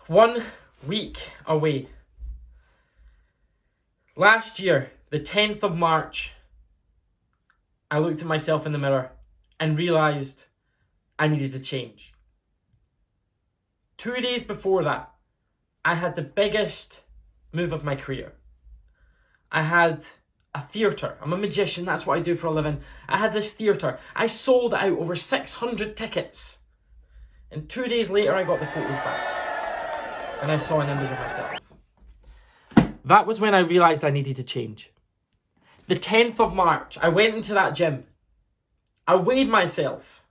1 week away. Last year, the 10th of March, I looked at myself in the mirror and realised I needed to change. 2 days before that, I had the biggest move of my career. I had a theatre. I'm a magician, that's what I do for a living. I had this theatre. I sold out over 600 tickets. And 2 days later, I got the photos back. And I saw an image of myself. That was when I realised I needed to change. The 10th of March, I went into that gym. I weighed myself.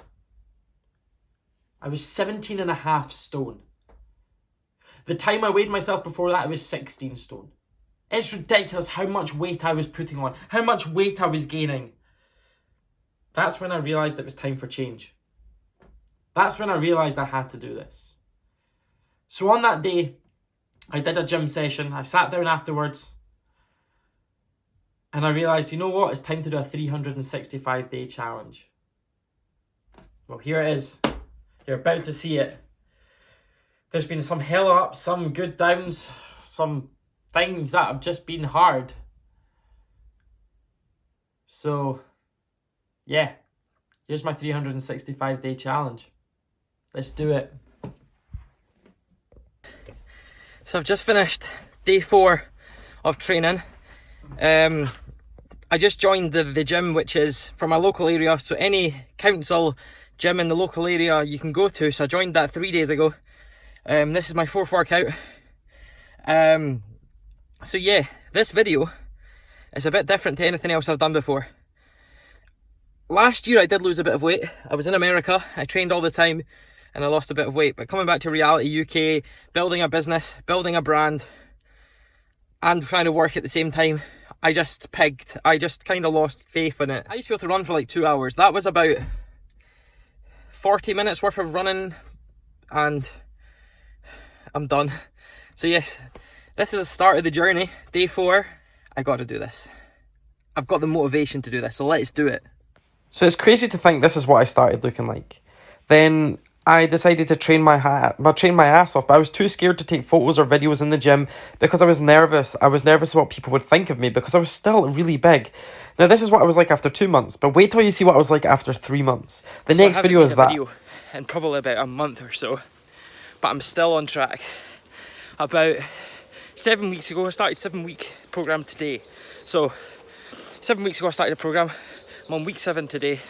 I was 17.5 stone. The time I weighed myself before that, I was 16 stone. It's ridiculous how much weight I was putting on, how much weight I was gaining. That's when I realised it was time for change. That's when I realised I had to do this. So on that day, I did a gym session. I sat down afterwards and I realised, you know what? It's time to do a 365-day challenge. Well, here it is. You're about to see it. There's been some hill ups, some good downs, some things that have just been hard. So, yeah. Here's my 365-day challenge. Let's do it. So I've just finished day 4 of training. I just joined the gym, which is from my local area. So any council gym in the local area you can go to. So I joined that 3 days ago. This is my 4th workout. So yeah, this video is a bit different to anything else I've done before. Last year I did lose a bit of weight. I was in America, I trained all the time and I lost a bit of weight. But coming back to reality UK, building a business, building a brand and trying to work at the same time, I just kind of lost faith in it. I used to be able to run for like 2 hours. That was about 40 minutes worth of running and I'm done. So yes, this is the start of the journey. Day 4, I got to do this. I've got the motivation to do this, so let's do it. So it's crazy to think this is what I started looking like. Then I decided to train my ass off, but I was too scared to take photos or videos in the gym because I was nervous. I was nervous what people would think of me because I was still really big. Now this is what I was like after 2 months, but wait till you see what I was like after 3 months. The next video is that. In probably about a month or so, but I'm still on track. About 7 weeks ago, I started a 7-week program today. So 7 weeks ago I started a program. I'm on week 7 today.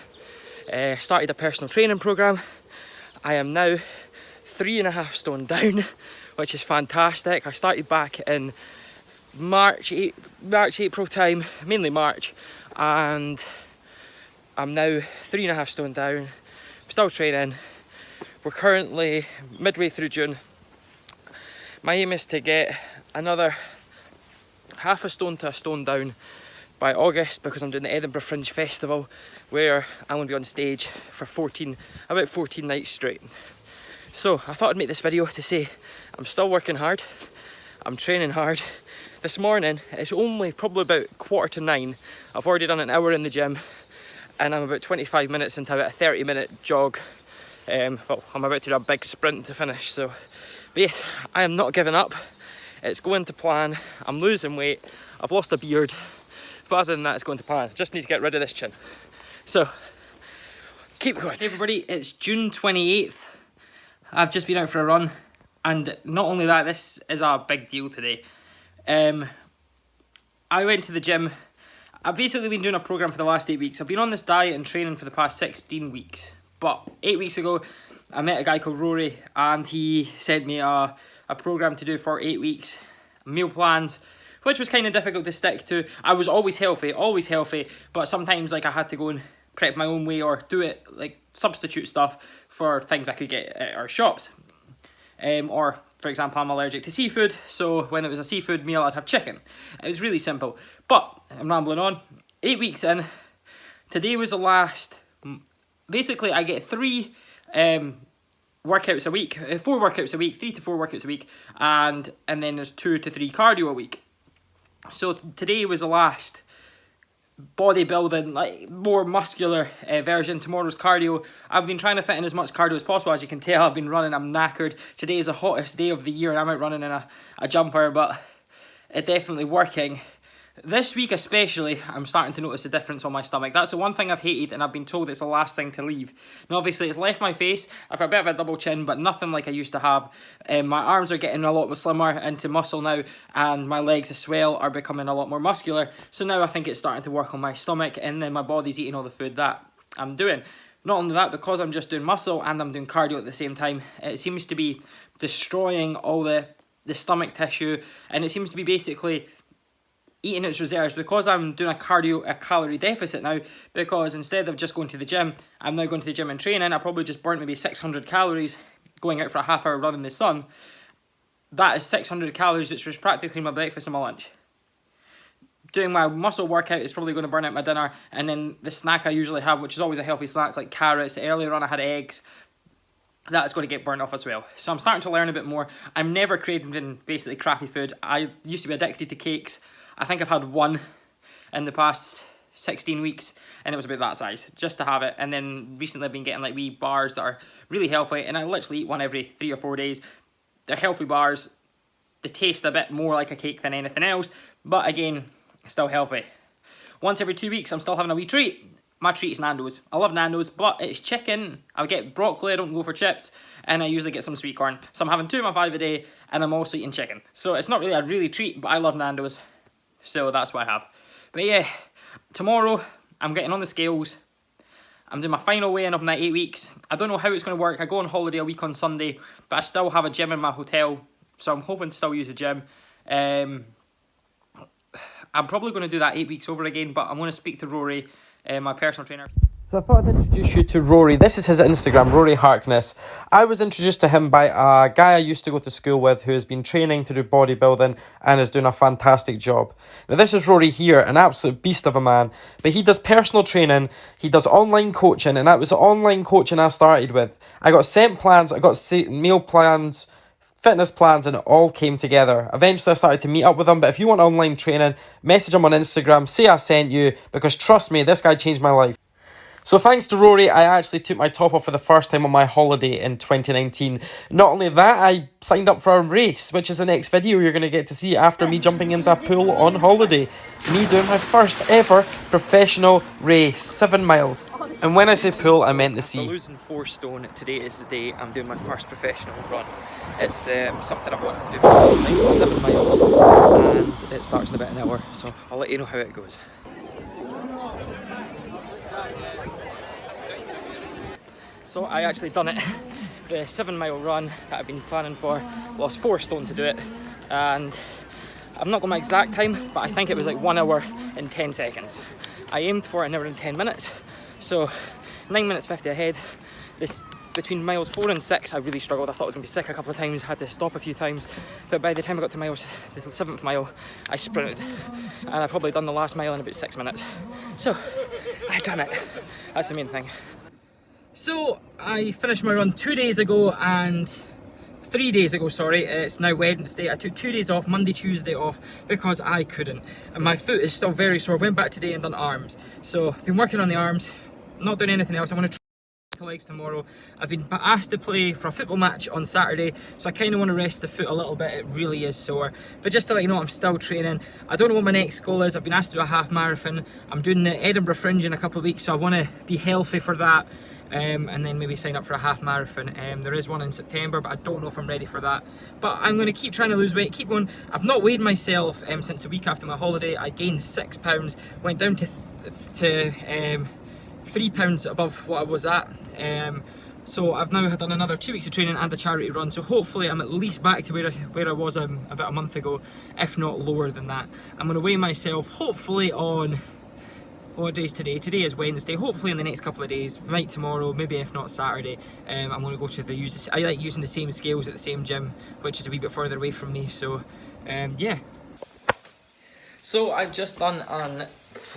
Started a personal training program. I am now 3.5 stone down, which is fantastic. I started back in March, April time, mainly March, and I'm now 3.5 stone down. I'm still training. We're currently midway through June. My aim is to get another half a stone to a stone down by August because I'm doing the Edinburgh Fringe festival where I'm going to be on stage for about 14 nights straight. So I thought I'd make this video to say I'm still working hard, I'm training hard. This morning it's only probably about 8:45. I've already done an hour in the gym and I'm about 25 minutes into about a 30-minute jog. Well, I'm about to do a big sprint to finish, so but yes, I am not giving up. It's going to plan. I'm losing weight. I've lost a beard. But other than that, it's going to plan. Just need to get rid of this chin. So, keep going. Hey everybody, it's June 28th. I've just been out for a run. And not only that, this is a big deal today. I went to the gym. I've basically been doing a program for the last 8 weeks. I've been on this diet and training for the past 16 weeks. But 8 weeks ago, I met a guy called Rory and he sent me a program to do for 8 weeks. Meal plans, which was kind of difficult to stick to. I was always healthy, but sometimes like I had to go and prep my own way or do it, like substitute stuff for things I could get at our shops. Or, for example, I'm allergic to seafood, so when it was a seafood meal, I'd have chicken. It was really simple. But, I'm rambling on. 8 weeks in, today was the last. Basically, I get 3 workouts a week, 4 workouts a week, 3 to 4 workouts a week, and then there's 2 to 3 cardio a week. So today was the last bodybuilding, like more muscular version. Tomorrow's cardio. I've been trying to fit in as much cardio as possible. As you can tell, I've been running, I'm knackered. Today is the hottest day of the year and I'm out running in a jumper, but it's definitely working. This week especially, I'm starting to notice a difference on my stomach. That's the one thing I've hated, and I've been told it's the last thing to leave. Now obviously it's left my face. I've got a bit of a double chin, but nothing like I used to have. My arms are getting a lot slimmer into muscle now, and my legs as well are becoming a lot more muscular. So now I think it's starting to work on my stomach, and then my body's eating all the food that I'm doing. Not only that, because I'm just doing muscle and I'm doing cardio at the same time, it seems to be destroying all the stomach tissue, and it seems to be basically eating its reserves, because I'm doing a calorie deficit now, because instead of just going to the gym, I'm now going to the gym and training. I probably just burnt maybe 600 calories going out for a half-hour run in the sun. That is 600 calories, which was practically my breakfast and my lunch. Doing my muscle workout is probably going to burn out my dinner, and then the snack I usually have, which is always a healthy snack, like carrots. Earlier on I had eggs. That's going to get burnt off as well. So I'm starting to learn a bit more. I'm never craving basically crappy food. I used to be addicted to cakes. I think I've had one in the past 16 weeks, and it was about that size, just to have it. And then recently I've been getting like wee bars that are really healthy, and I literally eat one every 3 or 4 days. They're healthy bars. They taste a bit more like a cake than anything else, but again, still healthy. Once every 2 weeks, I'm still having a wee treat. My treat is Nando's. I love Nando's, but it's chicken. I get broccoli, I don't go for chips, and I usually get some sweet corn. So I'm having 2 of my 5 a day, and I'm also eating chicken. So it's not really a really treat, but I love Nando's. So that's what I have. But yeah, tomorrow I'm getting on the scales. I'm doing my final weigh-in of my 8 weeks. I don't know how it's going to work. I go on holiday a week on Sunday, but I still have a gym in my hotel, so I'm hoping to still use the gym. I'm probably going to do that 8 weeks over again, but I'm going to speak to Rory, my personal trainer. So I thought I'd introduce you to Rory. This is his Instagram, Rory Harkness. I was introduced to him by a guy I used to go to school with who has been training to do bodybuilding and is doing a fantastic job. Now this is Rory here, an absolute beast of a man. But he does personal training, he does online coaching, and that was the online coaching I started with. I got sent plans, I got meal plans, fitness plans, and it all came together. Eventually I started to meet up with him, but if you want online training, message him on Instagram, say I sent you, because trust me, this guy changed my life. So thanks to Rory, I actually took my top off for the first time on my holiday in 2019. Not only that, I signed up for a race, which is the next video you're going to get to see after me jumping into a pool on holiday. Me doing my first ever professional race, 7 miles. And when I say pool, I meant the sea. I'm losing 4 stone. Today is the day I'm doing my first professional run. It's something I've wanted to do for a long time, 7 miles, and it starts in about an hour, so I'll let you know how it goes. So I actually done it, the 7 mile run that I've been planning for. Lost 4 stone to do it, and I've not got my exact time, but I think it was like 1 hour and 10 seconds. I aimed for an hour and 10 minutes, so 9 minutes 50 ahead. This between miles 4 and 6 I really struggled. I thought I was going to be sick a couple of times, had to stop a few times, but by the time I got to the 7th mile, I sprinted, and I've probably done the last mile in about 6 minutes. So I done it. That's the main thing. So I finished my run 2 days ago, and 3 days ago, sorry, it's now Wednesday. I took 2 days off, Monday, Tuesday off, because I couldn't. And my foot is still very sore. Went back today and done arms. So I've been working on the arms, not doing anything else. I'm going to try legs tomorrow. I've been asked to play for a football match on Saturday, so I kind of want to rest the foot a little bit. It really is sore. But just to let you know, I'm still training. I don't know what my next goal is. I've been asked to do a half marathon. I'm doing the Edinburgh Fringe in a couple of weeks, so I want to be healthy for that. And then maybe sign up for a half marathon. There is one in September, but I don't know if I'm ready for that. But I'm going to keep trying to lose weight, keep going. I've not weighed myself since the week after my holiday. I gained 6 pounds, went down to 3 pounds above what I was at. So I've now done another 2 weeks of training and a charity run, so hopefully I'm at least back to where I was about a month ago, if not lower than that. I'm going to weigh myself hopefully on... What day is today? Today is Wednesday. Hopefully in the next couple of days, might tomorrow, maybe if not Saturday, I'm going to go to I like using the same scales at the same gym, which is a wee bit further away from me, so yeah. So I've just done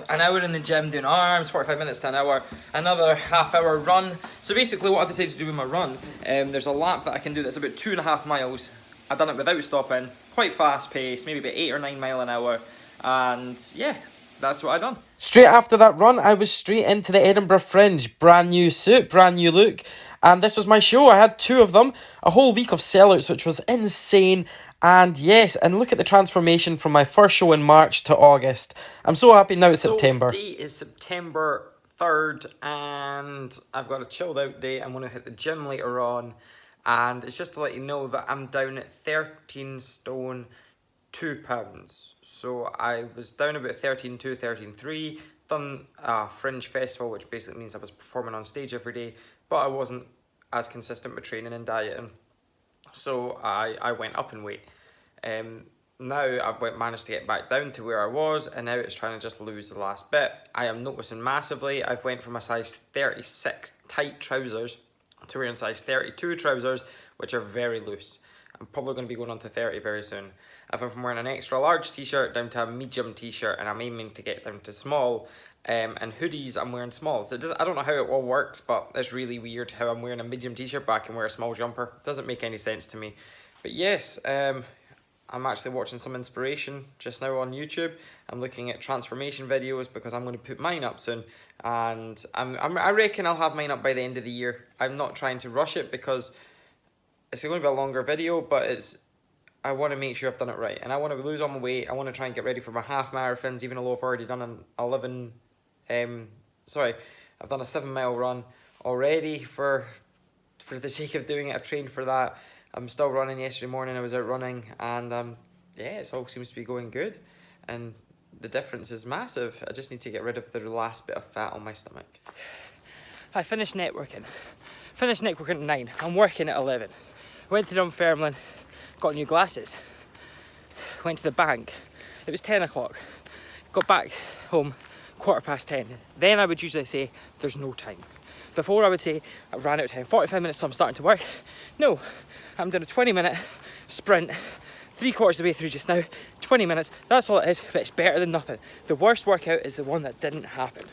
an hour in the gym doing arms, 45 minutes to an hour, another half-hour run. So basically what I decided to do with my run, there's a lap that I can do that's about 2.5 miles. I've done it without stopping, quite fast paced, maybe about 8 or 9 miles an hour, and yeah. that's what I done. Straight after that run, I was straight into the Edinburgh Fringe. Brand new suit, brand new look. And this was my show. I had 2 of them. A whole week of sellouts, which was insane. And yes, and look at the transformation from my first show in March to August. I'm so happy now it's September. So today is September 3rd and I've got a chilled out day. I'm going to hit the gym later on. And it's just to let you know that I'm down at 13 stone 2 pounds. So I was down about 13.2, 13.3, done a Fringe festival, which basically means I was performing on stage every day, but I wasn't as consistent with training and dieting. So I went up in weight. Now I've managed to get back down to where I was, and now it's trying to just lose the last bit. I am noticing massively, I've went from a size 36 tight trousers to wearing size 32 trousers, which are very loose. I'm probably going to be going on to 30 very soon. I've went from wearing an extra large t-shirt down to a medium t-shirt, and I'm aiming to get down to small. And hoodies, I'm wearing smalls. I don't know how it all works, but it's really weird how I'm wearing a medium t-shirt but I can wear a small jumper. It doesn't make any sense to me. But yes, I'm actually watching some inspiration just now on YouTube. I'm looking at transformation videos because I'm going to put mine up soon. And I reckon I'll have mine up by the end of the year. I'm not trying to rush it because it's going to be a longer video, but I want to make sure I've done it right. And I want to lose all my weight. I want to try and get ready for my half marathons, even though I've already done an 11... I've done a 7-mile run already for the sake of doing it. I've trained for that. I'm still running. Yesterday morning I was out running, and yeah, it all seems to be going good, and the difference is massive. I just need to get rid of the last bit of fat on my stomach. I finished networking at 9. I'm working at 11. Went to Dunfermline, got new glasses, went to the bank. It was 10 o'clock. Got back home 10:15. Then I would usually say there's no time. Before I would say I ran out of time. 45 minutes till I'm starting to work. No, I'm doing a 20-minute sprint, 3/4 of the way through just now. 20 minutes, that's all it is, but it's better than nothing. The worst workout is the one that didn't happen.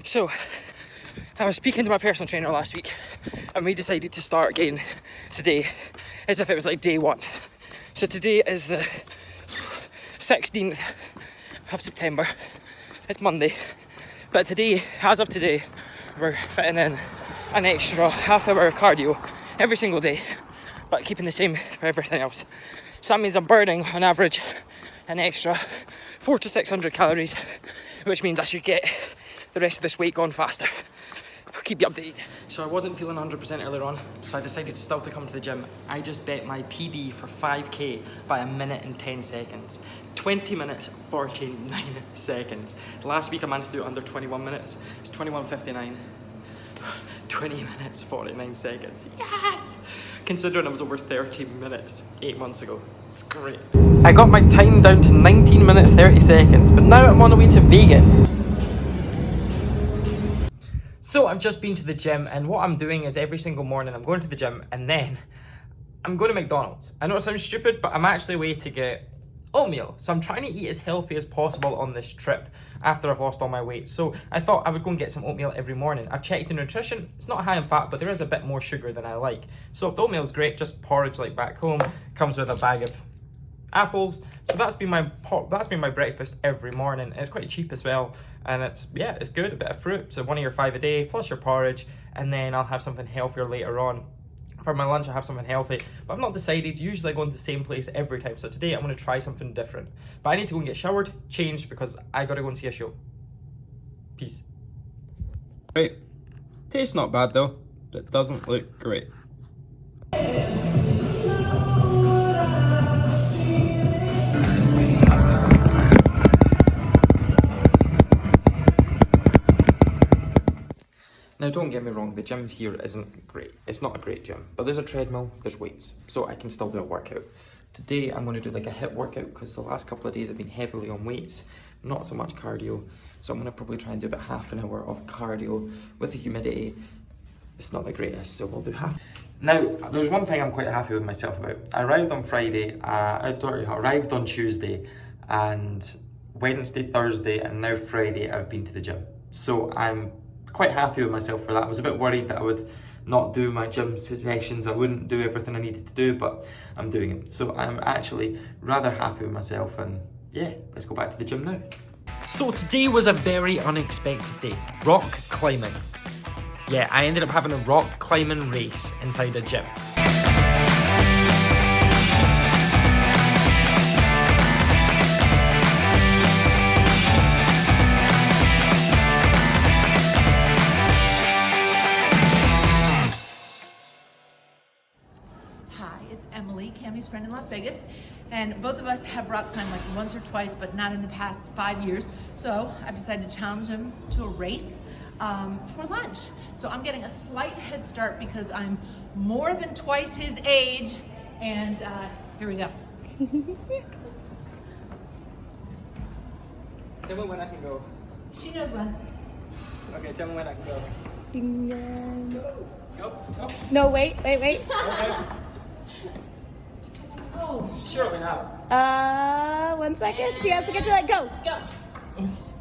So, I was speaking to my personal trainer last week, and we decided to start again today as if it was like day 1. So today is the 16th of September. It's Monday, but today, as of today, we're fitting in an extra half-hour of cardio every single day, but keeping the same for everything else. So that means I'm burning, on average, an extra 400 to 600 calories, which means I should get the rest of this weight gone faster. I'll keep you updated. So I wasn't feeling 100% earlier on, so I decided still to come to the gym. I just bet my PB for 5k by 1 minute and 10 seconds. 20 minutes, 49 seconds. Last week I managed to do it under 21 minutes. It's 21:59. 20 minutes, 49 seconds. Yes! Considering I was over 30 minutes 8 months ago. It's great. I got my time down to 19 minutes 30 seconds, but now I'm on the way to Vegas. So I've just been to the gym, and what I'm doing is every single morning I'm going to the gym and then I'm going to McDonald's. I know it sounds stupid, but I'm actually away to get oatmeal. So I'm trying to eat as healthy as possible on this trip after I've lost all my weight. So I thought I would go and get some oatmeal every morning. I've checked the nutrition. It's not high in fat, but there is a bit more sugar than I like. So the oatmeal's great, just porridge like back home. Comes with a bag of apples. So that's been my breakfast every morning. It's quite cheap as well, and it's good. A bit of fruit, so 1 of your 5 a day plus your porridge, and then I'll have something healthier later on. For my lunch I have something healthy, but I've not decided. Usually I go into the same place every time, so today I'm going to try something different. But I need to go and get showered, changed, because I got to go and see a show. Peace. Right, tastes not bad though, but it doesn't look great. Now don't get me wrong, the gym here isn't great. It's not a great gym, but there's a treadmill, there's weights, so I can still do a workout. Today I'm going to do like a HIIT workout because the last couple of days I've been heavily on weights, not so much cardio. So I'm going to probably try and do about half an hour of cardio with the humidity. It's not the greatest, so we'll do half. Now, there's one thing I'm quite happy with myself about. I arrived on Friday, I arrived on Tuesday, and Wednesday, Thursday, and now Friday I've been to the gym. So I'm quite happy with myself for that. I was a bit worried that I would not do my gym sessions, I wouldn't do everything I needed to do, but I'm doing it. So I'm actually rather happy with myself, and yeah, let's go back to the gym now. So today was a very unexpected day. Rock climbing. Yeah, I ended up having a rock climbing race inside a gym. Hi, it's Emily, Cammy's friend in Las Vegas, and both of us have rock climbed like once or twice, but not in the past 5 years. So I've decided to challenge him to a race for lunch. So I'm getting a slight head start because I'm more than twice his age, and here we go. Tell me when I can go. She knows when. Okay, tell me when I can go. Go. No, wait. Okay. Oh, Surely not. 1 second. She has to get to that. Go. go.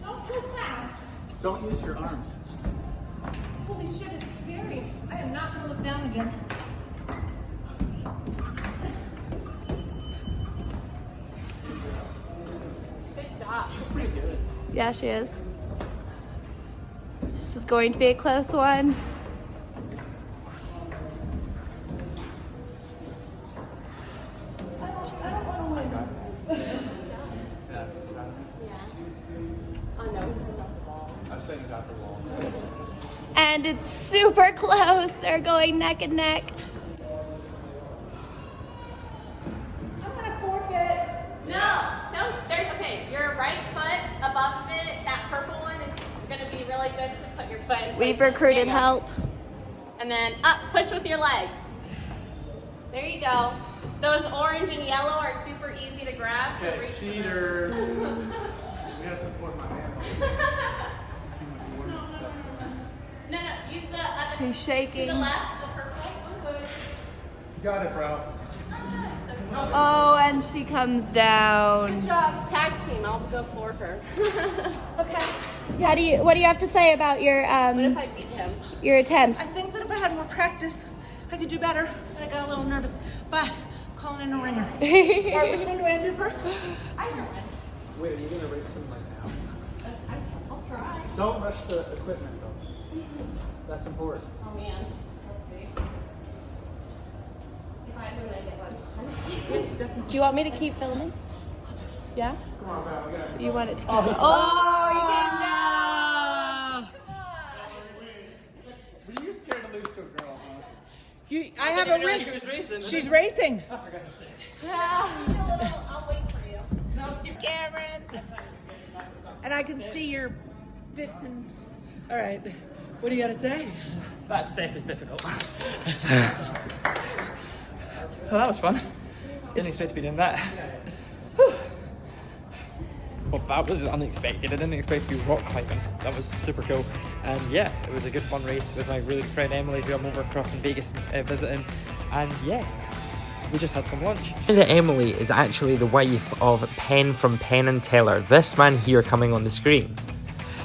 Don't go fast. Don't use your arms. Holy shit, it's scary. I am not gonna look down again. Good job. Pretty good. Yeah, she is. This is going to be a close one. I don't wanna win. I'm saying got the wall. And it's super close. They're going neck and neck. I'm gonna forfeit. No, there's, okay, your right foot above it, that purple one is gonna be really good to put your foot in place. We've There recruited you go. help. And then up, push with your legs. There you go. Those orange and yellow are super easy to grab. So reach for them. cheaters. We gotta support my man. No, use the other. He's shaking. To the left, the purple. You got it, bro. Oh, and she comes down. Good job. Tag team, I'll go for her. Okay. What do you have to say about your What if I beat him? your attempt? I think that if I had more practice, I could do better. But I got a little nervous. But calling in a ringer. All right, which one do I do first? Either one. Wait, are you gonna race him right now? I'll try. Don't rush the equipment though. That's important. Oh man, let's see. If I win, I get lunch. Do you want me to keep filming? Yeah? Come on, Val, we gotta. You want it to keep Oh, Were you scared to lose to a girl, huh? I have a realize ring. she was racing. She's racing. I forgot to say. I'll wait for you. Cameron. And I can see your bits and. All right. What do you got to say? That step is difficult. Well, that was fun. Didn't expect to be doing that. Well, that was unexpected. I didn't expect to be rock climbing. That was super cool. And yeah, it was a good fun race with my really good friend Emily, who I'm over across in Vegas visiting. And yes, we just had some lunch. Emily is actually the wife of Penn from Penn and Teller, this man here coming on the screen.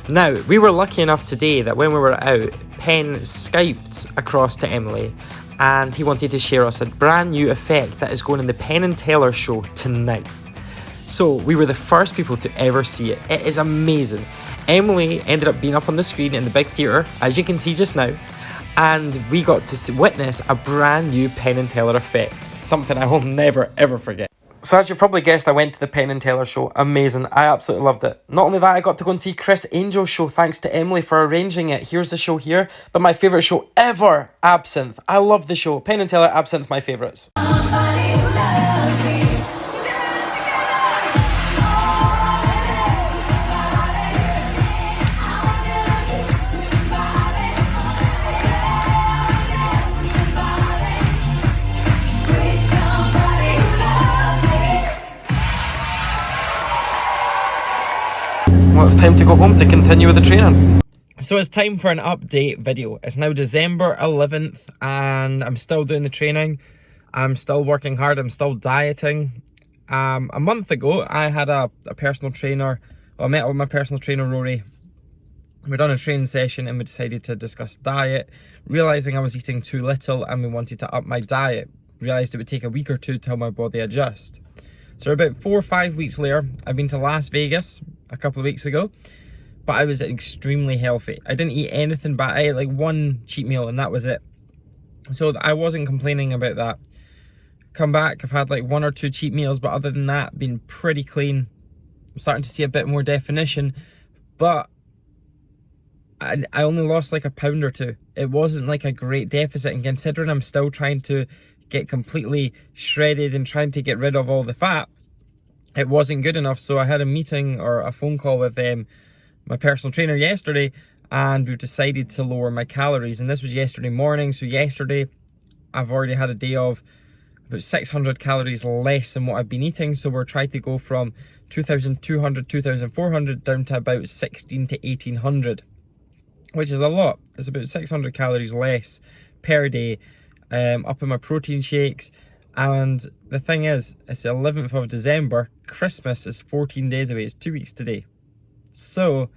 Now, we were lucky enough today that when we were out, Penn Skyped across to Emily and he wanted to share us a brand new effect that is going in the Penn and Teller show tonight. So we were the first people to ever see it. It is amazing. Emily ended up being up on the screen in the big theatre, as you can see just now, and we got to witness a brand new Penn and Teller effect. Something I will never ever forget. So as you probably guessed, I went to the Penn and Teller show. Amazing. I absolutely loved it. Not only that, I got to go and see Chris Angel's show thanks to Emily for arranging it. Here's the show here. But my favourite show ever, Absinthe. I love the show. Penn and Teller, Absinthe, my favourites. Well, it's time to go home to continue with the training. So it's time for an update video. It's now December 11th and I'm still doing the training. I'm still working hard. I'm still dieting. A month ago, I had a personal trainer. Well, I met up with my personal trainer, Rory. We done a training session and we decided to discuss diet. Realising I was eating too little and we wanted to up my diet. Realised it would take a week or two till my body adjust. So about 4 or 5 weeks later, I've been to Las Vegas. a couple of weeks ago, but I was extremely healthy. I didn't eat anything bad. I ate like one cheat meal and that was it. So I wasn't complaining about that. Come back, I've had like 1 or 2 cheat meals, but other than that, been pretty clean. I'm starting to see a bit more definition, but I only lost like a pound or 2. It wasn't like a great deficit, and considering I'm still trying to get completely shredded and trying to get rid of all the fat, it wasn't good enough. So I had a meeting or a phone call with my personal trainer yesterday, and we've decided to lower my calories, and this was yesterday morning. So yesterday I've already had a day of about 600 calories less than what I've been eating. So we're trying to go from 2,200, 2,400 down to about 16 to 1,800, which is a lot. It's about 600 calories less per day, up in my protein shakes. And the thing is, it's the 11th of December. Christmas is 14 days away. It's 2 weeks today. So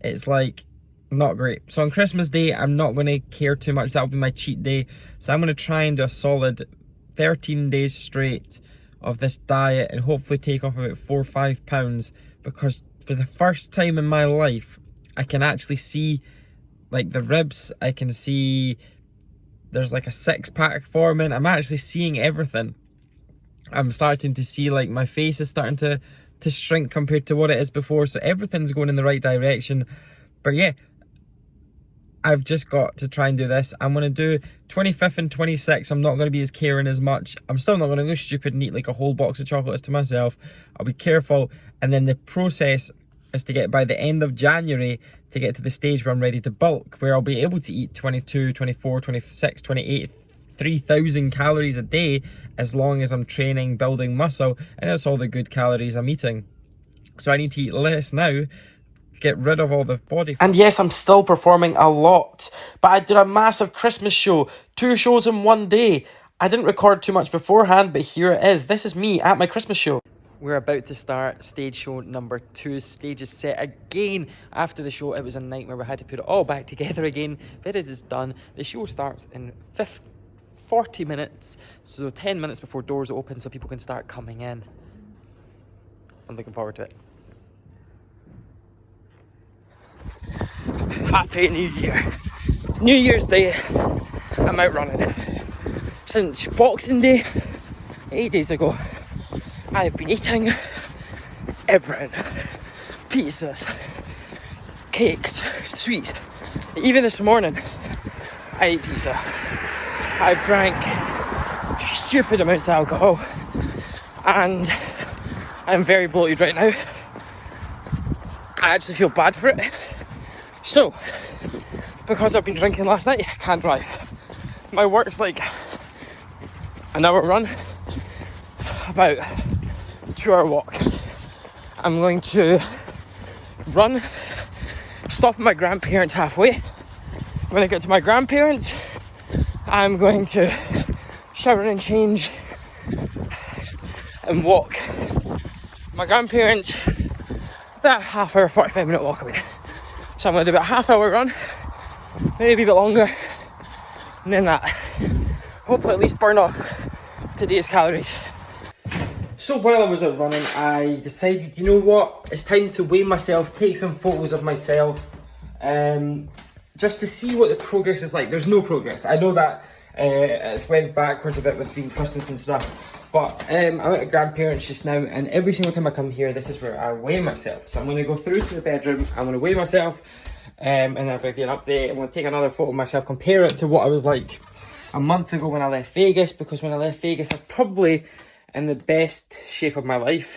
it's like not great. So on Christmas Day, I'm not going to care too much. That'll be my cheat day. So I'm going to try and do a solid 13 days straight of this diet and hopefully take off about 4 or 5 pounds, because for the first time in my life, I can actually see like the ribs. I can see there's like a 6-pack forming. I'm actually seeing everything. I'm starting to see like my face is starting to shrink compared to what it is before. So everything's going in the right direction. But yeah, I've just got to try and do this. I'm going to do 25th and 26th. I'm not going to be as caring as much. I'm still not going to go stupid and eat like a whole box of chocolates to myself. I'll be careful. And then the process is to get by the end of January to get to the stage where I'm ready to bulk, where I'll be able to eat 22, 24, 26, 28, 3,000 calories a day, as long as I'm training, building muscle, and that's all the good calories I'm eating. So I need to eat less now, get rid of all the body fat. And yes, I'm still performing a lot, but I did a massive Christmas show, 2 shows in one day. I didn't record too much beforehand, but here it is. This is me at my Christmas show. We're about to start stage show number 2. Stage is set again. After the show, it was a nightmare. We had to put it all back together again, but it is done. The show starts in 40 minutes, so 10 minutes before doors open, so people can start coming in. I'm looking forward to it. Happy New Year. New Year's Day, I'm out running. Since Boxing Day, 8 days ago, I've been eating everything. Pizzas, cakes, sweets. Even this morning, I ate pizza. I've drank stupid amounts of alcohol, and I'm very bloated right now. I actually feel bad for it. So, because I've been drinking last night, I can't drive. My work's like an hour run, about 2-hour walk. I'm going to run, stop at my grandparents halfway. When I get to my grandparents, I'm going to shower and change and walk. My grandparents, about half hour, 45-minute walk away. So I'm going to do about a half-hour run, maybe a bit longer, and then that. Hopefully at least burn off today's calories. So while I was out running, I decided, you know what, it's time to weigh myself, take some photos of myself, just to see what the progress is like. There's no progress. I know that it's went backwards a bit with being Christmas and stuff, but I'm at grandparents just now, and every single time I come here, this is where I weigh myself. So I'm going to go through to the bedroom, I'm going to weigh myself, and then I'll give you an update. I'm going to take another photo of myself, compare it to what I was like a month ago when I left Vegas, because when I left Vegas, I'm probably in the best shape of my life,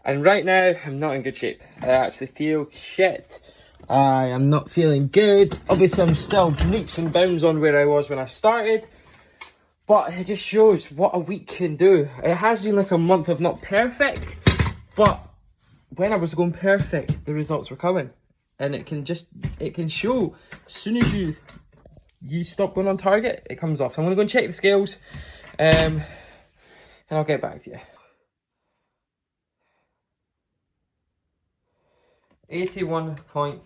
and right now I'm not in good shape. I actually feel shit. I am not feeling good. Obviously I'm still leaps and bounds on where I was when I started, but it just shows what a week can do. It has been like a month of not perfect, but when I was going perfect, the results were coming, and it can show as soon as you stop going on target, it comes off. So I'm gonna go and check the scales, and I'll get back to you. 81.5.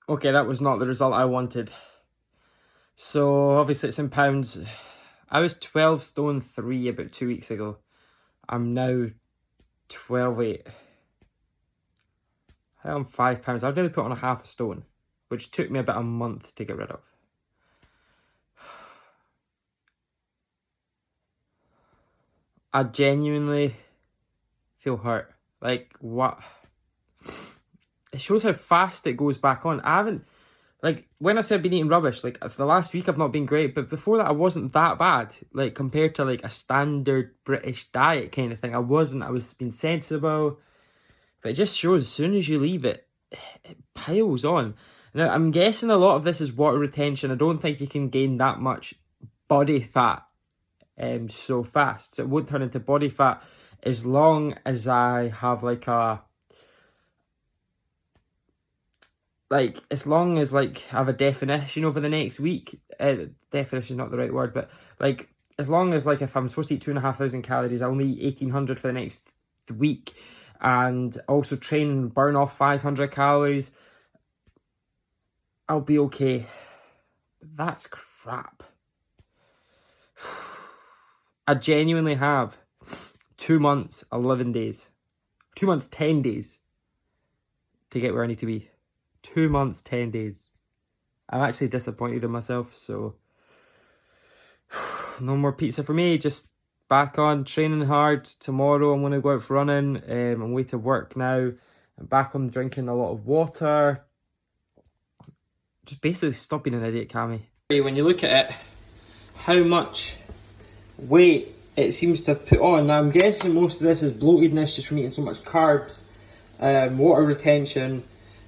Okay, that was not the result I wanted. So obviously it's in pounds. I was 12 stone 3 about 2 weeks ago. I'm now 12.8. I'm £5. I've nearly put on a half a stone, which took me about a month to get rid of. I genuinely feel hurt. Like, what? It shows how fast it goes back on. I haven't, like, when I said I've been eating rubbish, like, for the last week I've not been great, but before that I wasn't that bad. Like, compared to, like, a standard British diet kind of thing. I was being sensible. But it just shows as soon as you leave it, it piles on. Now, I'm guessing a lot of this is water retention. I don't think you can gain that much body fat so fast. So it won't turn into body fat as long as I have like as long as like I have a definition over the next week. Definition is not the right word, but like as long as like if I'm supposed to eat 2,500 calories, I only eat 1,800 for the next week, and also train and burn off 500 calories, I'll be okay. That's crap. I genuinely have 2 months, 11 days. 2 months, 10 days to get where I need to be. 2 months, 10 days. I'm actually disappointed in myself, so no more pizza for me. Just back on training hard. Tomorrow I'm going to go out for running. I'm away to work now. I'm back on drinking a lot of water. Just basically stop being an idiot, Cammy. When you look at it, how much weight it seems to have put on. Now I'm guessing most of this is bloatedness just from eating so much carbs, water retention.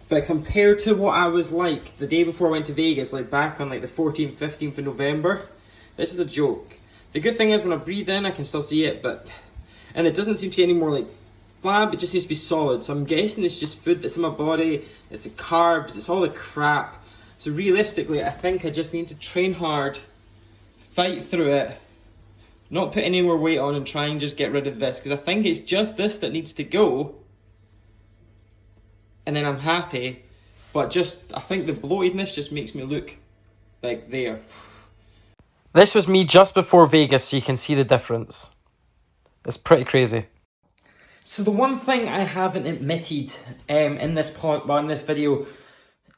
But compared to what I was like the day before I went to Vegas, like back on like the 14th, 15th of November, this is a joke. The good thing is when I breathe in, I can still see it, and it doesn't seem to get any more like flab, it just seems to be solid. So I'm guessing it's just food that's in my body, it's the carbs, it's all the crap. So realistically, I think I just need to train hard, fight through it, not put any more weight on and try and just get rid of this, because I think it's just this that needs to go. And then I'm happy, but just, I think the bloatedness just makes me look like there. This was me just before Vegas, so you can see the difference. It's pretty crazy. So the one thing I haven't admitted in this video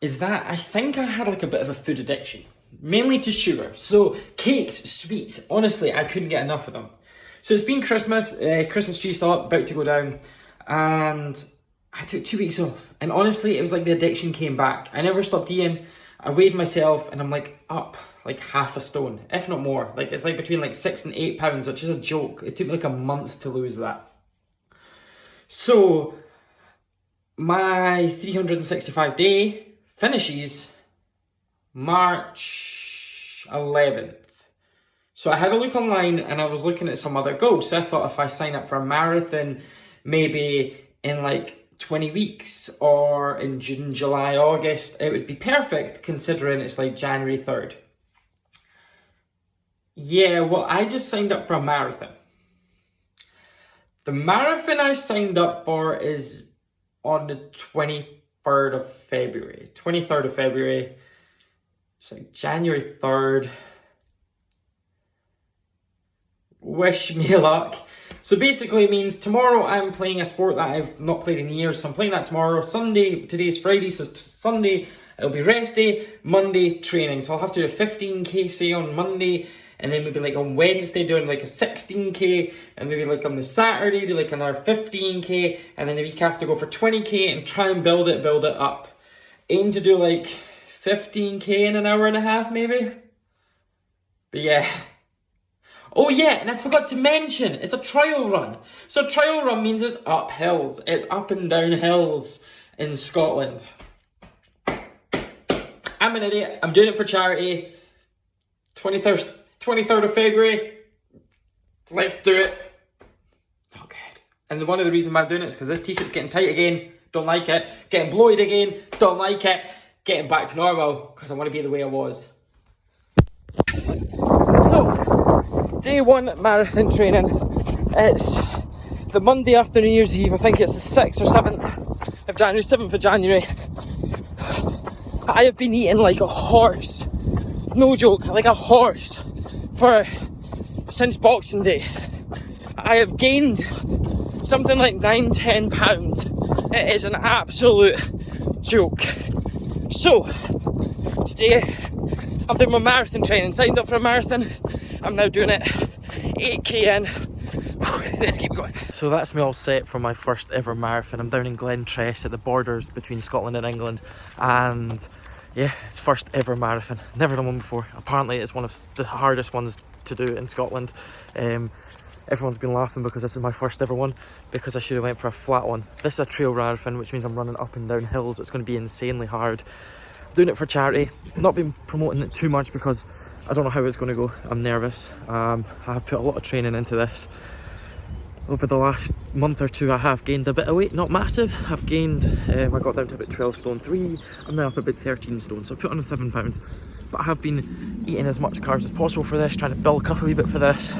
is that I think I had like a bit of a food addiction. Mainly to sugar. So cakes, sweets, honestly, I couldn't get enough of them. So it's been Christmas, Christmas tree still up, about to go down, and I took 2 weeks off. And honestly, it was like the addiction came back. I never stopped eating. I weighed myself and I'm like up like half a stone, if not more. Like it's like between like 6 and 8 pounds, which is a joke. It took me like a month to lose that. So my 365 day finishes March 11th. So I had a look online and I was looking at some other goals. So I thought if I sign up for a marathon, maybe in like 20 weeks or in June, July, August, it would be perfect considering it's like January 3rd. Yeah, well, I just signed up for a marathon. The marathon I signed up for is on the 23rd of February. 23rd of February. It's like January 3rd. Wish me luck. So basically it means tomorrow I'm playing a sport that I've not played in years. So I'm playing that tomorrow. Sunday, today's Friday, so Sunday it'll be rest day. Monday training. So I'll have to do a 15k say on Monday. And then maybe like on Wednesday doing like a 16k. And maybe like on the Saturday do like another 15k. And then the week after go for 20k and try and build it up. Aim to do like 15k in an hour and a half maybe. But yeah. Oh yeah, and I forgot to mention, it's a trial run. So trial run means it's up hills. It's up and down hills in Scotland. I'm an idiot. I'm doing it for charity. 23rd of February. Let's do it. Not good. And one of the reasons why I'm doing it is because this t-shirt's getting tight again. Don't like it. Getting bloated again. Don't like it. Getting back to normal because I want to be the way I was. So, day one marathon training. It's the Monday after New Year's Eve. I think it's the 6th or 7th of January, 7th of January. I have been eating like a horse. No joke, like a horse since Boxing Day. I have gained something like 9-10 pounds It is an absolute joke. So, today I'm doing my marathon training. Signed up for a marathon. I'm now doing it 8k in. Let's keep going. So that's me all set for my first ever marathon. I'm down in Glentress at the borders between Scotland and England, and yeah, it's first ever marathon. Never done one before. Apparently it's one of the hardest ones to do in Scotland. Everyone's been laughing because this is my first ever one, because I should have went for a flat one. This is a trail marathon, which means I'm running up and down hills. It's going to be insanely hard. Doing it for charity. Not been promoting it too much because I don't know how it's going to go. I'm nervous. I have put a lot of training into this. Over the last month or two I have gained a bit of weight, not massive. I've gained, I got down to about 12 stone 3. I'm now up about 13 stone, so I put on 7 pounds. But I have been eating as much carbs as possible for this, trying to bulk up a wee bit for this.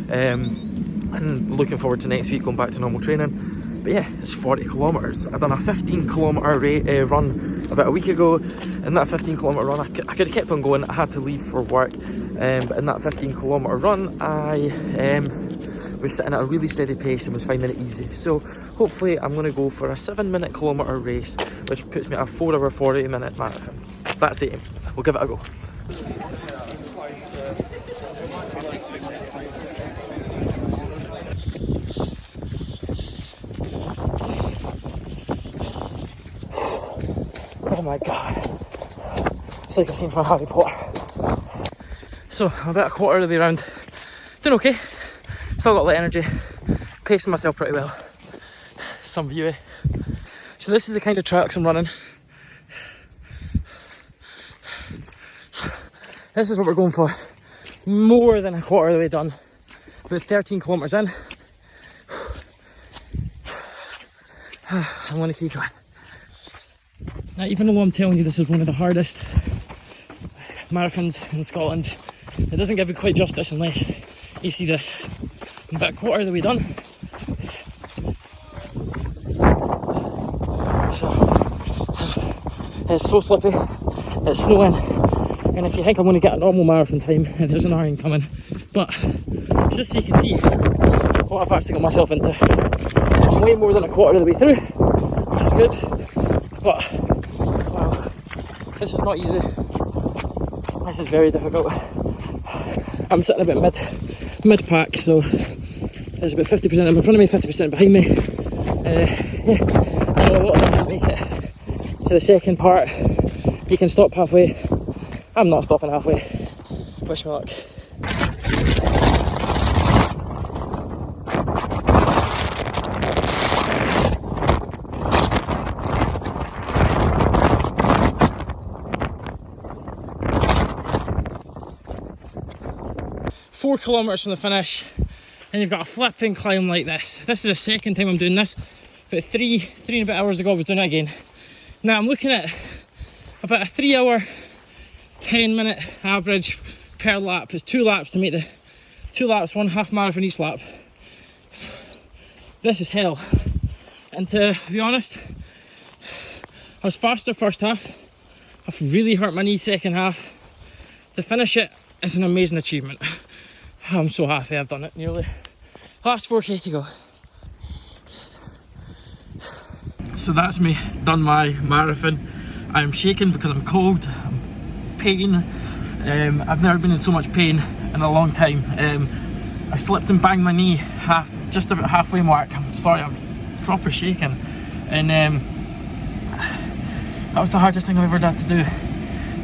And looking forward to next week going back to normal training. But yeah, it's 40 kilometres. I've done a 15 kilometre run about a week ago. In that 15 kilometre run, I could have kept on going. I had to leave for work. But in that 15 kilometre run, I was sitting at a really steady pace and was finding it easy. So hopefully I'm going to go for a 7-minute kilometre race, which puts me at a 4 hour 40 minute marathon. That's it. We'll give it a go. Oh my god, it's like a scene from Harry Potter. So I'm about a quarter of the way around, doing okay, still got a lot of energy, pacing myself pretty well. Some view. So this is the kind of tracks I'm running. This is what we're going for. More than a quarter of the way done, about 13 kilometres in. I'm going to keep going. Now, even though I'm telling you this is one of the hardest marathons in Scotland, it doesn't give it quite justice unless you see this. I'm about a quarter of the way done. So, it's so slippy, it's snowing, and if you think I'm going to get a normal marathon time, there's an iron coming. But just so you can see what I've actually got myself into. I'm way more than a quarter of the way through, which is good, but wow, this is not easy. This is very difficult. I'm sitting about mid-pack, so there's about 50% in front of me, 50% behind me. Yeah, I know a lot of them can't make it to the second part. You can stop halfway. I'm not stopping halfway. Wish me luck. 4 kilometres from the finish, and you've got a flipping climb like this. This is the second time I'm doing this. About three and a bit hours ago I was doing it again. Now I'm looking at about a 3 hour 10 minute average per lap. It's 2 laps to make the 2 laps, 1 half marathon each lap. This is hell, and to be honest, I was faster first half. I've really hurt my knee second half. To finish it is an amazing achievement. I'm so happy I've done it nearly. Last 4k to go. So that's me, done my marathon. I'm shaking because I'm cold, I'm pain. I've never been in so much pain in a long time. I slipped and banged my knee just about halfway mark. I'm sorry, I'm proper shaking. And that was the hardest thing I've ever had to do.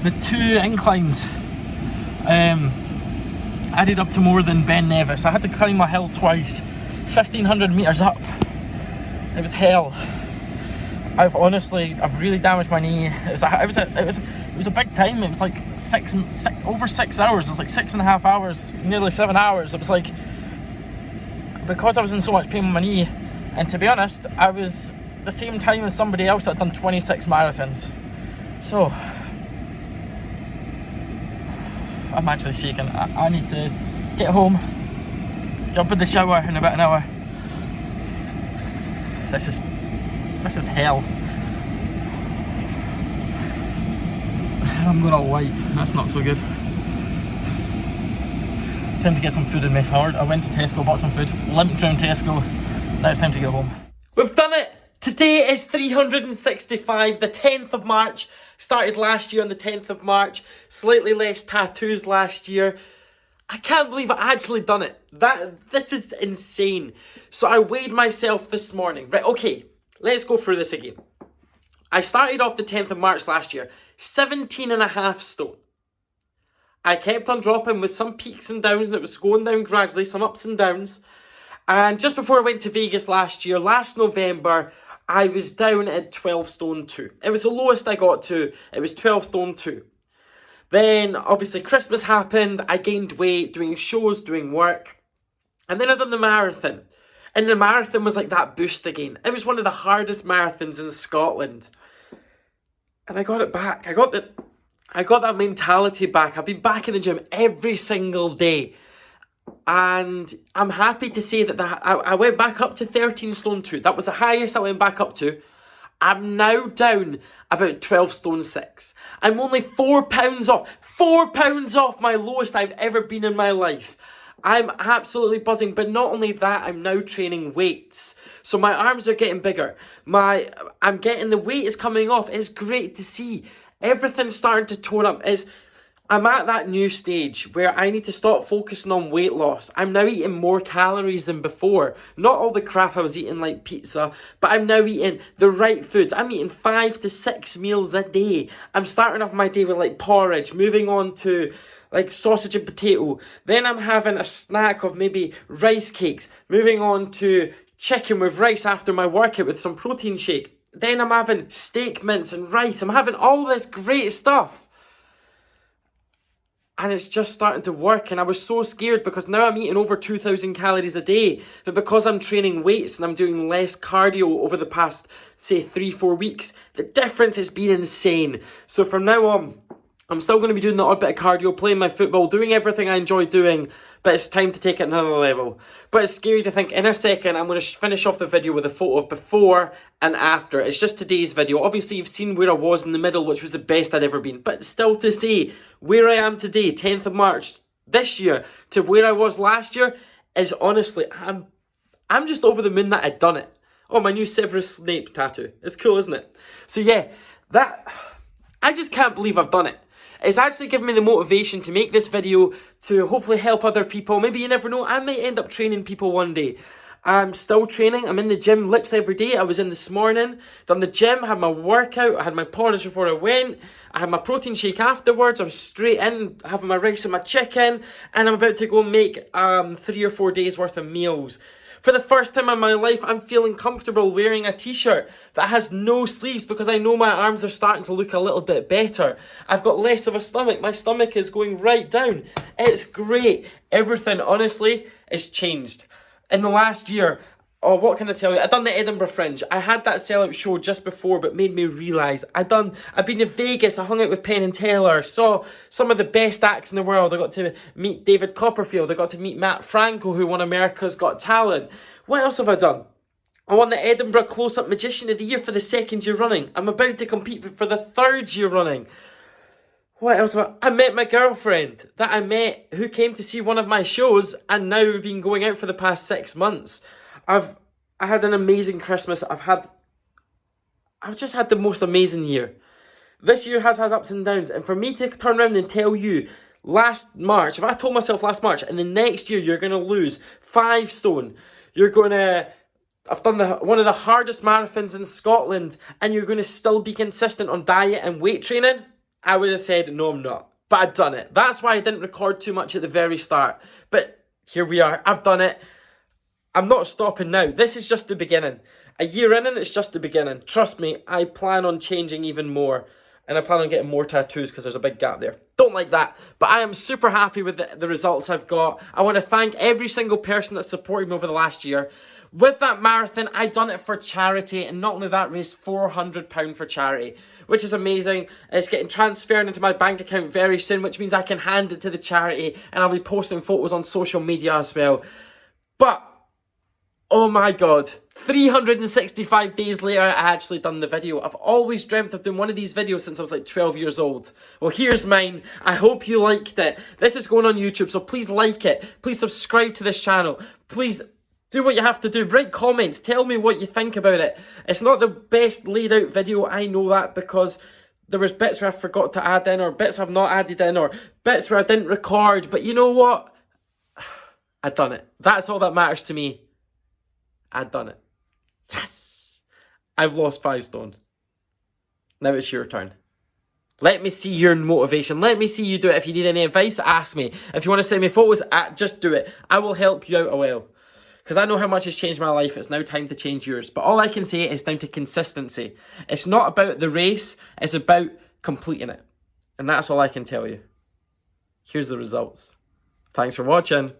The 2 inclines added up to more than Ben Nevis. I had to climb a hill twice, 1,500 metres up. It was hell. I've really damaged my knee. It was a big time. It was like over 6 hours. It was like 6.5 hours, nearly 7 hours. It was like, because I was in so much pain with my knee, and to be honest, I was the same time as somebody else that had done 26 marathons. So I'm actually shaking. I need to get home, jump in the shower in about an hour. This is hell. I'm going all white. That's not so good. Time to get some food in me. I went to Tesco, bought some food, limped around Tesco. Now it's time to get home. We've done it! Today is 365, the 10th of March. Started last year on the 10th of March. Slightly less tattoos last year. I can't believe I actually done it. This is insane. So I weighed myself this morning. Right, okay, let's go through this again. I started off the 10th of March last year, 17.5 stone. I kept on dropping with some peaks and downs, and it was going down gradually, some ups and downs. And just before I went to Vegas last year, last November, I was down at 12 stone 2. It was the lowest I got to. It was 12 stone 2. Then, obviously, Christmas happened. I gained weight, doing shows, doing work. And then I done the marathon. And the marathon was like that boost again. It was one of the hardest marathons in Scotland. And I got it back. I got that mentality back. I've been back in the gym every single day. And I'm happy to say that I went back up to 13 stone 2. That was the highest I went back up to. I'm now down about 12 stone 6. I'm only 4 pounds off. 4 pounds off my lowest I've ever been in my life. I'm absolutely buzzing. But not only that, I'm now training weights. So my arms are getting bigger. I'm getting the weight is coming off. It's great to see. Everything's starting to tone up. I'm at that new stage where I need to stop focusing on weight loss. I'm now eating more calories than before. Not all the crap I was eating like pizza, but I'm now eating the right foods. I'm eating 5 to 6 meals a day. I'm starting off my day with like porridge, moving on to like sausage and potato. Then I'm having a snack of maybe rice cakes, moving on to chicken with rice after my workout with some protein shake. Then I'm having steak mince and rice. I'm having all this great stuff. And it's just starting to work. And I was so scared because now I'm eating over 2,000 calories a day. But because I'm training weights and I'm doing less cardio over the past, say, 3-4 weeks, the difference has been insane. So from now on, I'm still going to be doing the odd bit of cardio, playing my football, doing everything I enjoy doing, but it's time to take it another level. But it's scary to think in a second I'm going to finish off the video with a photo of before and after. It's just today's video. Obviously you've seen where I was in the middle, which was the best I'd ever been. But still to say, where I am today, 10th of March this year, to where I was last year, is honestly, I'm just over the moon that I'd done it. Oh, my new Severus Snape tattoo. It's cool, isn't it? So yeah, I just can't believe I've done it. It's actually given me the motivation to make this video to hopefully help other people. Maybe you never know, I might end up training people one day. I'm still training. I'm in the gym literally every day. I was in this morning, done the gym, had my workout, I had my porridge before I went, I had my protein shake afterwards, I was straight in having my rice and my chicken, and I'm about to go make 3 or 4 days worth of meals. For the first time in my life, I'm feeling comfortable wearing a t-shirt that has no sleeves because I know my arms are starting to look a little bit better. I've got less of a stomach. My stomach is going right down. It's great. Everything, honestly, has changed. In the last year, oh, what can I tell you? I've done the Edinburgh Fringe. I had that sellout show just before, but made me realise. I've been to Vegas, I hung out with Penn and Teller, saw some of the best acts in the world. I got to meet David Copperfield. I got to meet Matt Franco, who won America's Got Talent. What else have I done? I won the Edinburgh Close-Up Magician of the Year for the 2nd year running. I'm about to compete for the 3rd year running. What else have I met my girlfriend that I met who came to see one of my shows, and now we've been going out for the past 6 months. I had an amazing Christmas. I've just had the most amazing year. This year has had ups and downs, and for me to turn around and tell you last March, if I told myself last March, and the next year you're going to lose 5 stone, I've done one of the hardest marathons in Scotland, and you're going to still be consistent on diet and weight training, I would have said, no, I'm not. But I've done it. That's why I didn't record too much at the very start. But here we are. I've done it. I'm not stopping now. This is just the beginning. A year in and it's just the beginning. Trust me, I plan on changing even more. And I plan on getting more tattoos because there's a big gap there. Don't like that. But I am super happy with the results I've got. I want to thank every single person that supported me over the last year. With that marathon, I done it for charity, and not only that, raised £400 for charity, which is amazing. It's getting transferred into my bank account very soon, which means I can hand it to the charity, and I'll be posting photos on social media as well. But, oh my god, 365 days later, I actually done the video. I've always dreamt of doing one of these videos since I was like 12 years old. Well, here's mine. I hope you liked it. This is going on YouTube, so please like it. Please subscribe to this channel. Please Do what you have to do. Write comments. Tell me what you think about it. It's not the best laid out video. I know that, because there was bits where I forgot to add in, or bits I've not added in, or bits where I didn't record. But you know what? I'd done it. That's all that matters to me. I'd done it. Yes! I've lost 5 stone. Now it's your turn. Let me see your motivation. Let me see you do it. If you need any advice, ask me. If you want to send me photos, just do it. I will help you out a while. Because I know how much has changed my life. It's now time to change yours. But all I can say is down to consistency. It's not about the race. It's about completing it. And that's all I can tell you. Here's the results. Thanks for watching.